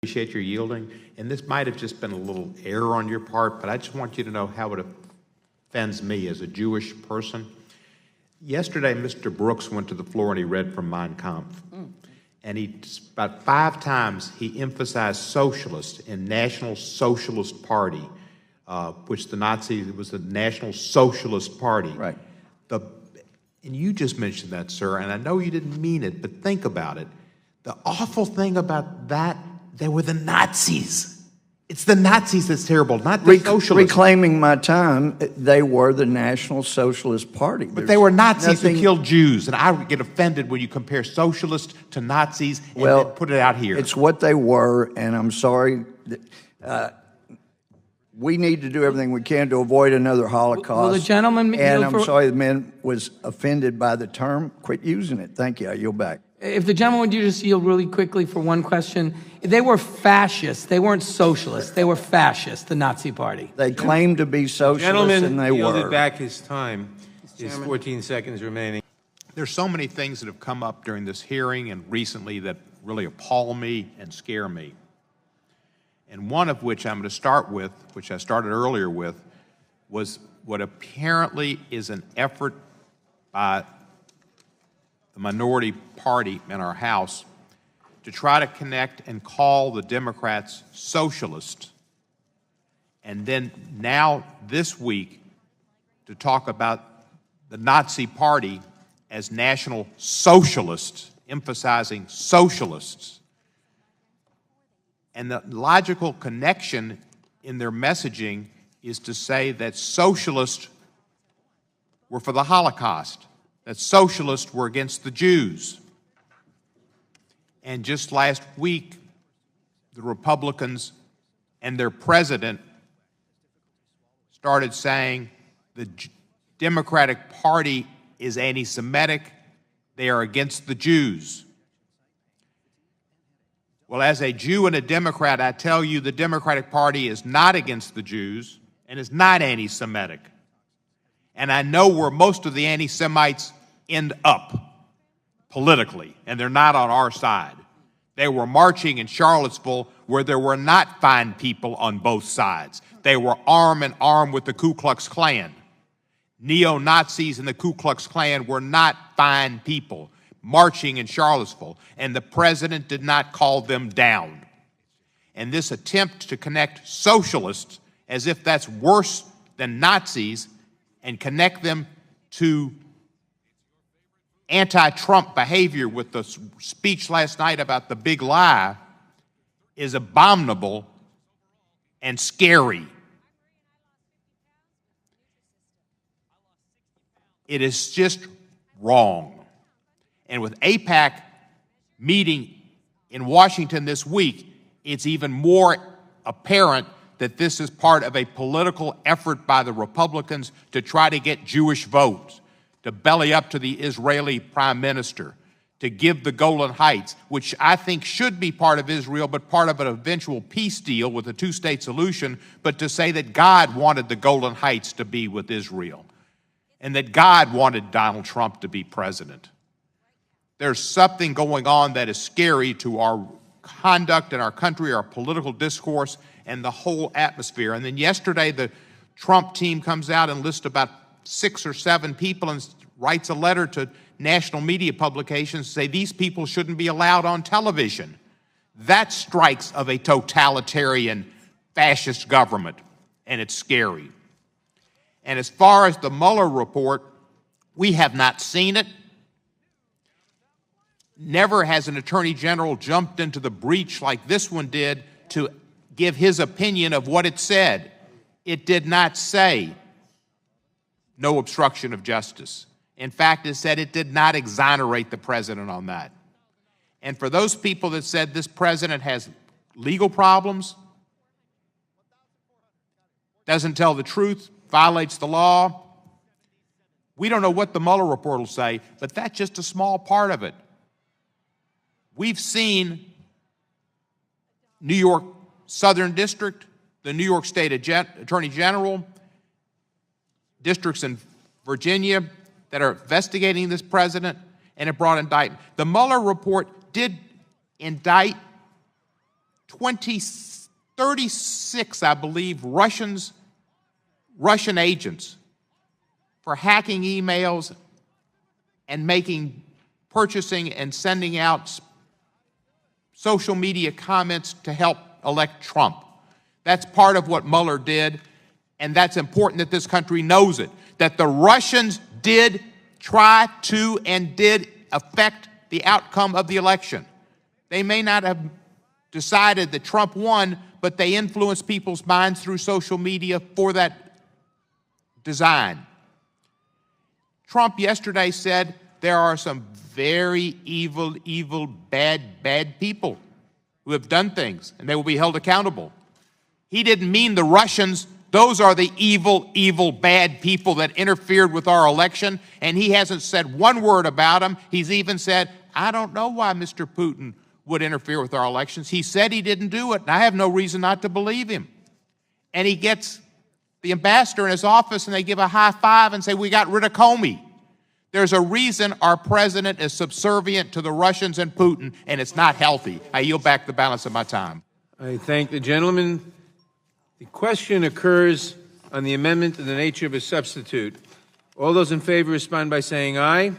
Appreciate your yielding, and this might have just been a little error on your part, but I just want you to know how it offends me as a Jewish person. Yesterday, Mr. Brooks went to the floor and he read from Mein Kampf. And about 5 times he emphasized socialist and National Socialist Party, which the Nazis, it was the National Socialist Party. Right. And you just mentioned that, sir, and I know you didn't mean it, but think about it. The awful thing about that, they were the Nazis. It's the Nazis that's terrible, not the socialists. Reclaiming my time, they were the National Socialist Party. But they were Nazis who killed Jews, and I get offended when you compare socialists to Nazis and then put it out here. It's what they were, and I'm sorry. We need to do everything we can to avoid another Holocaust. Will the gentleman and I'm sorry the man was offended by the term. Quit using it. Thank you. I yield back. If the gentleman would you just yield really quickly for one question. They were fascists. They weren't socialists. They were fascists, the Nazi Party. They claimed to be socialists, and they were. Gentleman yielded back his time. There's 14 seconds remaining. There's so many things that have come up during this hearing and recently that really appall me and scare me. And one of which I'm going to start with, which I started earlier with, was what apparently is an effort by the minority party in our House to try to connect and call the Democrats socialist, and then now this week to talk about the Nazi Party as National Socialists, emphasizing socialists. And the logical connection in their messaging is to say that socialists were for the Holocaust, that socialists were against the Jews. And just last week, the Republicans and their president started saying the Democratic Party is anti-Semitic, they are against the Jews. Well, as a Jew and a Democrat, I tell you the Democratic Party is not against the Jews and is not anti-Semitic. And I know where most of the anti-Semites end up politically, and they're not on our side. They were marching in Charlottesville where there were not fine people on both sides. They were arm in arm with the Ku Klux Klan. Neo-Nazis and the Ku Klux Klan were not fine people marching in Charlottesville, and the president did not call them down. And this attempt to connect socialists as if that's worse than Nazis and connect them to anti-Trump behavior with the speech last night about the big lie is abominable and scary. It is just wrong. And with AIPAC meeting in Washington this week, it's even more apparent that this is part of a political effort by the Republicans to try to get Jewish votes, to belly up to the Israeli prime minister, to give the Golan Heights, which I think should be part of Israel, but part of an eventual peace deal with a two-state solution, but to say that God wanted the Golan Heights to be with Israel, and that God wanted Donald Trump to be president. There's something going on that is scary to our conduct in our country, our political discourse, and the whole atmosphere. And then yesterday, the Trump team comes out and lists about 6 or 7 people and writes a letter to national media publications to say these people shouldn't be allowed on television. That strikes of a totalitarian fascist government, and it's scary. And as far as the Mueller report, we have not seen it. Never has an attorney general jumped into the breach like this one did to give his opinion of what it said. It did not say no obstruction of justice. In fact, it said it did not exonerate the president on that. And for those people that said this president has legal problems, doesn't tell the truth, violates the law, we don't know what the Mueller report will say, but that's just a small part of it. We've seen New York Southern District, the New York State Attorney General, districts in Virginia that are investigating this president and have brought indictment. The Mueller report did indict 36, I believe, Russian agents for hacking emails and purchasing and sending out social media comments to help elect Trump. That's part of what Mueller did, and that's important that this country knows it, that the Russians did try to and did affect the outcome of the election. They may not have decided that Trump won, but they influenced people's minds through social media for that design. Trump yesterday said there are some very evil, bad people who have done things, and they will be held accountable. He didn't mean the Russians. Those are the evil, bad people that interfered with our election, and he hasn't said one word about them. He's even said, I don't know why Mr. Putin would interfere with our elections. He said he didn't do it, and I have no reason not to believe him. And he gets the ambassador in his office, and they give a high five and say, we got rid of Comey. There's a reason our president is subservient to the Russians and Putin, and it's not healthy. I yield back the balance of my time. I thank the gentleman. The question occurs on the amendment in the nature of a substitute. All those in favor respond by saying aye.